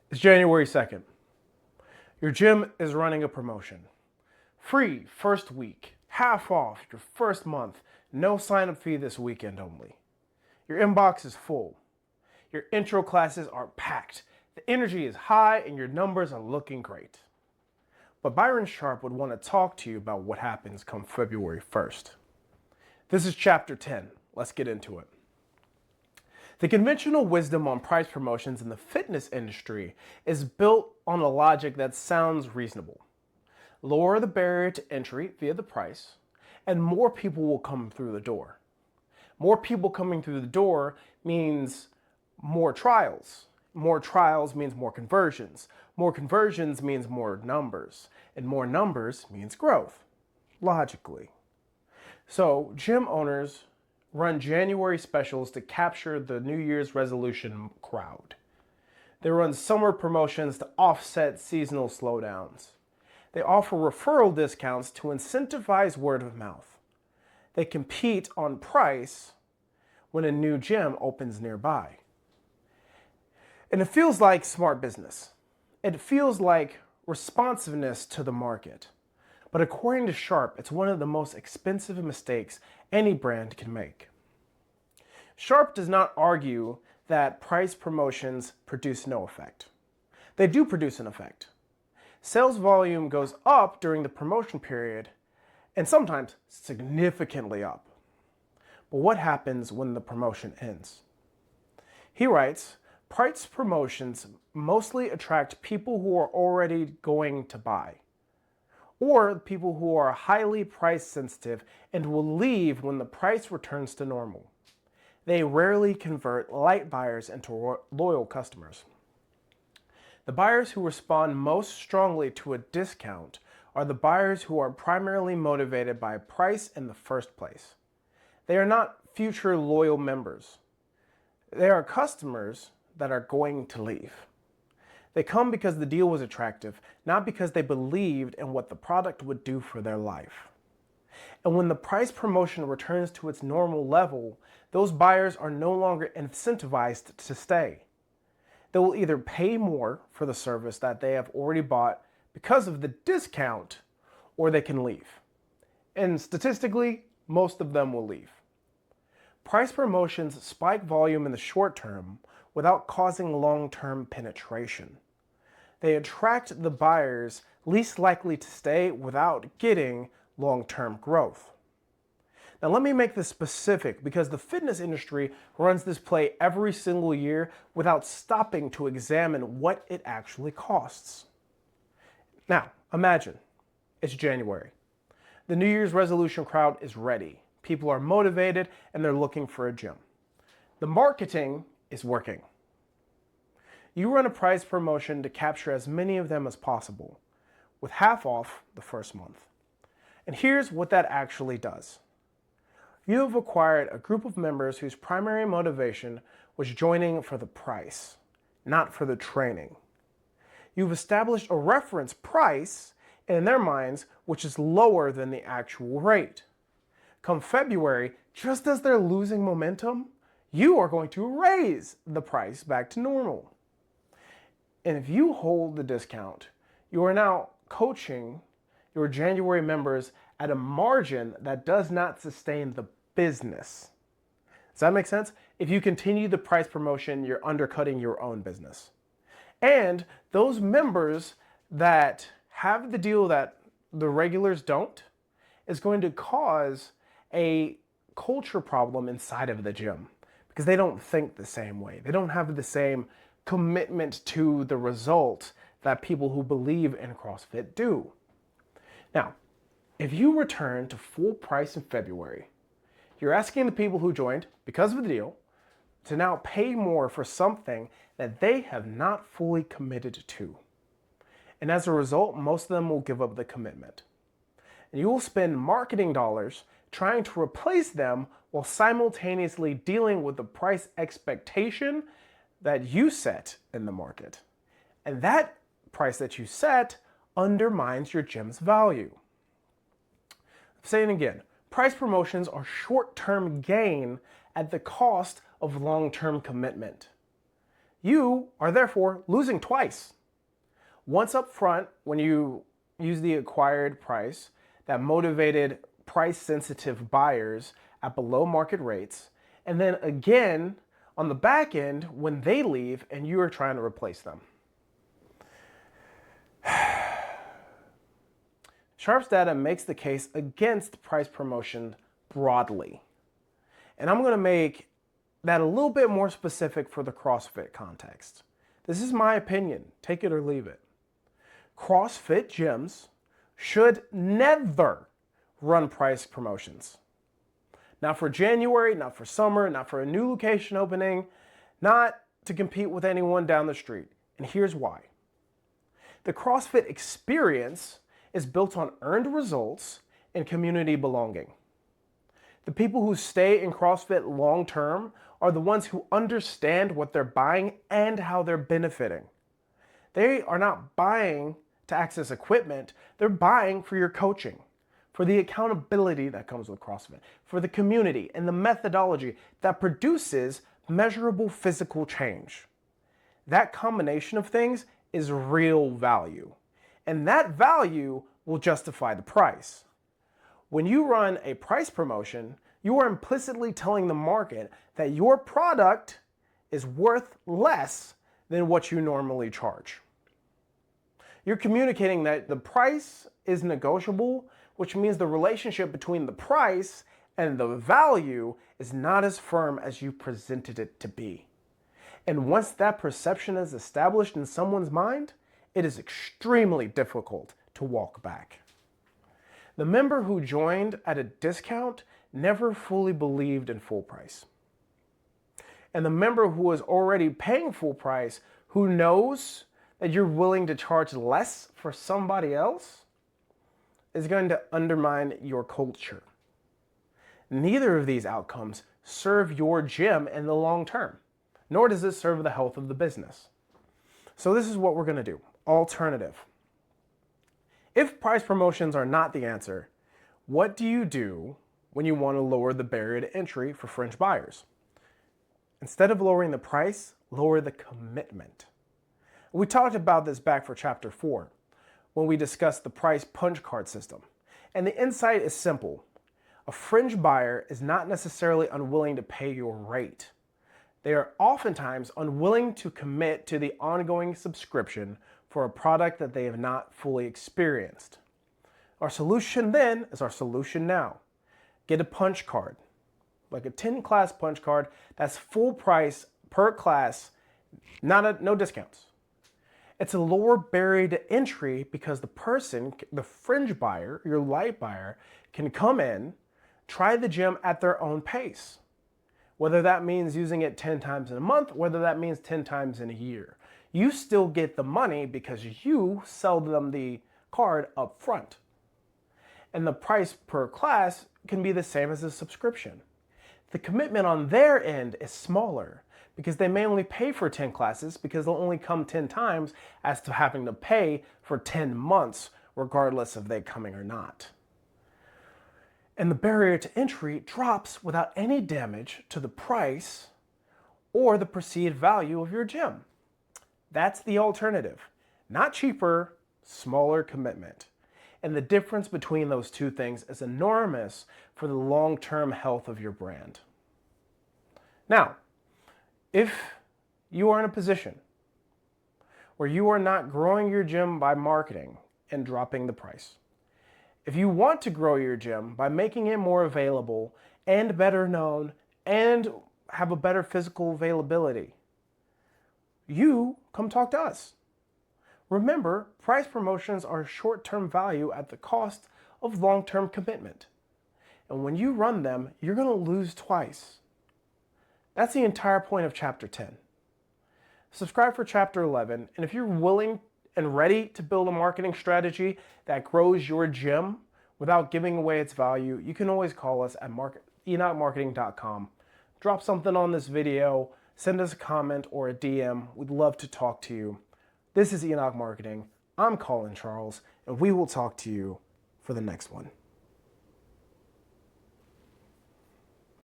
It's January 2nd. Your gym is running a promotion. Free first week, half off your first month, no sign up fee this weekend only. Your inbox is full. Your intro classes are packed. The energy is high and your numbers are looking great. But Byron Sharp would want to talk to you about what happens come February 1st. This is chapter 10. Let's get into it. The conventional wisdom on price promotions in the fitness industry is built on a logic that sounds reasonable. Lower the barrier to entry via the price, and more people will come through the door. More people coming through the door means more trials. More trials means more conversions. More conversions means more numbers. And more numbers means growth, logically. So, gym owners run January specials to capture the New Year's resolution crowd. They run summer promotions to offset seasonal slowdowns. They offer referral discounts to incentivize word of mouth. They compete on price when a new gym opens nearby. And it feels like smart business. It feels like responsiveness to the market. But according to Sharp, it's one of the most expensive mistakes any brand can make. Sharp does not argue that price promotions produce no effect. They do produce an effect. Sales volume goes up during the promotion period, and sometimes significantly up. But what happens when the promotion ends? He writes, price promotions mostly attract people who are already going to buy, or people who are highly price sensitive and will leave when the price returns to normal. They rarely convert light buyers into loyal customers. The buyers who respond most strongly to a discount are the buyers who are primarily motivated by price in the first place. They are not future loyal members. They are customers that are going to leave. They come because the deal was attractive, not because they believed in what the product would do for their life. And when the price promotion returns to its normal level, those buyers are no longer incentivized to stay. They will either pay more for the service that they have already bought because of the discount, or they can leave. And statistically, most of them will leave. Price promotions spike volume in the short term without causing long-term penetration. They attract the buyers least likely to stay without getting long-term growth. Now let me make this specific because the fitness industry runs this play every single year without stopping to examine what it actually costs. Now, imagine it's January. The New Year's resolution crowd is ready. People are motivated and they're looking for a gym. The marketing is working. You run a price promotion to capture as many of them as possible, with half off the first month. And here's what that actually does. You have acquired a group of members whose primary motivation was joining for the price, not for the training. You've established a reference price in their minds which is lower than the actual rate. Come February, just as they're losing momentum, you are going to raise the price back to normal. And if you hold the discount, you are now coaching your January members at a margin that does not sustain the business. Does that make sense? If you continue the price promotion, you're undercutting your own business. And those members that have the deal that the regulars don't is going to cause a culture problem inside of the gym because they don't think the same way. They don't have the same commitment to the result that people who believe in CrossFit do. Now, if you return to full price in February, you're asking the people who joined because of the deal to now pay more for something that they have not fully committed to. And as a result, most of them will give up the commitment. And you will spend marketing dollars trying to replace them while simultaneously dealing with the price expectation that you set in the market. And that price that you set undermines your gym's value. I'm saying again, price promotions are short-term gain at the cost of long-term commitment. You are therefore losing twice. Once up front, when you use the acquired price that motivated price-sensitive buyers at below market rates, and then again on the back end when they leave and you are trying to replace them. Sharp's data makes the case against price promotion broadly. And I'm going to make that a little bit more specific for the CrossFit context. This is my opinion. Take it or leave it. CrossFit gyms should never run price promotions. Not for January, not for summer, not for a new location opening, not to compete with anyone down the street. And here's why. The CrossFit experience is built on earned results and community belonging. The people who stay in CrossFit long term are the ones who understand what they're buying and how they're benefiting. They are not buying to access equipment, they're buying for your coaching, for the accountability that comes with CrossFit, for the community and the methodology that produces measurable physical change. That combination of things is real value, and that value will justify the price. When you run a price promotion, you are implicitly telling the market that your product is worth less than what you normally charge. You're communicating that the price is negotiable, which means the relationship between the price and the value is not as firm as you presented it to be. And once that perception is established in someone's mind, it is extremely difficult to walk back. The member who joined at a discount never fully believed in full price. And the member who is already paying full price, who knows that you're willing to charge less for somebody else, is going to undermine your culture. Neither of these outcomes serve your gym in the long term, nor does it serve the health of the business. So this is what we're going to do. Alternative. If price promotions are not the answer, what do you do when you want to lower the barrier to entry for fringe buyers? Instead of lowering the price, lower the commitment. We talked about this back for chapter 4 when we discussed the price punch card system. And the insight is simple. A fringe buyer is not necessarily unwilling to pay your rate. They are oftentimes unwilling to commit to the ongoing subscription for a product that they have not fully experienced. Our solution then is our solution now. Get a punch card, like a 10-class punch card that's full price per class, no discounts. It's a lower barrier to entry because the person, the fringe buyer, your light buyer, can come in, try the gym at their own pace. Whether that means using it 10 times in a month, whether that means 10 times in a year. You still get the money because you sell them the card up front. And the price per class can be the same as a subscription. The commitment on their end is smaller because they may only pay for 10 classes because they'll only come 10 times as to having to pay for 10 months regardless of they coming or not. And the barrier to entry drops without any damage to the price or the perceived value of your gym. That's the alternative. Not cheaper, smaller commitment. And the difference between those two things is enormous for the long-term health of your brand. Now, if you are in a position where you are not growing your gym by marketing and dropping the price, if you want to grow your gym by making it more available and better known and have a better physical availability, you come talk to us. Remember, price promotions are short-term value at the cost of long-term commitment. And when you run them, you're going to lose twice. That's the entire point of chapter 10. Subscribe for chapter 11, and if you're willing and ready to build a marketing strategy that grows your gym without giving away its value, you can always call us at enochmarketing.com. Drop something on this video, send us a comment or a DM. We'd love to talk to you. This is Enoch Marketing. I'm Colin Charles, and we will talk to you for the next one.